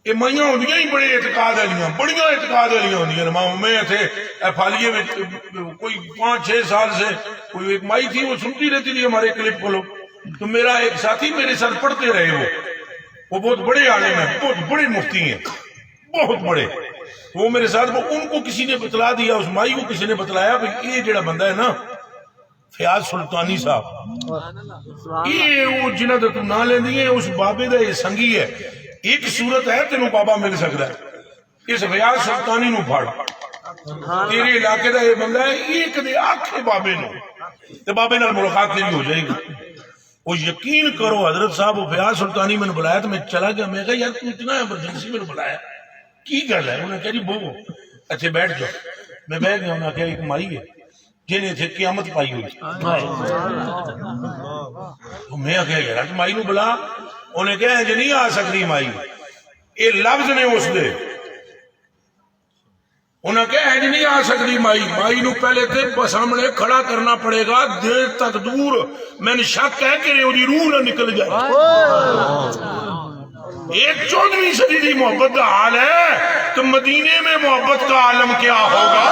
یہ مائیاں ہوندیاں ہی بڑے اعتقاد والیاں بڑیاں اعتقاد والیاں ہوندیاں ماں میں تھے فالیے میں کوئی 5-6 سال سے کوئی ایک مائی تھی وہ سنتی رہتی تھی ہمارے کلپ کو لوگ تو میرا ایک ساتھی میرے ساتھ پڑھتے رہے وہ بہت بڑے عالم ہیں بہت بڑے مفتی ہیں بہت بڑے وہ میرے ساتھ ان کو کسی نے بتلا دیا اس مائی کو کسی نے بتلایا کہ یہ جڑا بندہ ہے نا فیاض سلطانی صاحب یہ وہ جنہ تو نہ لیندی ہیں اس بابے دا یہ سنگی ہے ایک صورت ہے تینوں بابا مل سکتا ہے اس فیاض سلطانی نو پھاڑ تیرے علاقے دا یہ بندہ ہے ایک دے آنکھے بابے نو تے بابے نال ملاقات تیری ہو جائے گی وہ یقین کرو حضرت صاحب وہ فیاض سلطانی میں نے بلایا تو میں چلا گیا میں کہا یار تو اتنا ایمرجنسی میں نے بلایا کی گل ہے انہوں نے کہا جی بو اچھے بیٹھ جاؤ میں بیٹھ گیا انہوں نے کہا ایک مائی ہے جنہیں تھے قیامت پائی ہوئی میں کہا یار مائی نو بلا انہیں کہا ہے جی نہیں آ سکتی مائی یہ لفظ نے اس دے انہیں کہا ہے جی نہیں آ سکتی مائی نو پہلے تے سامنے کھڑا کرنا پڑے گا دیر تک دور میں نے شک ہے کہ وہ روح نہ نکل جائے ایک 14ویں صدی کی محبت کا حال ہے تو مدینے میں محبت کا عالم کیا ہوگا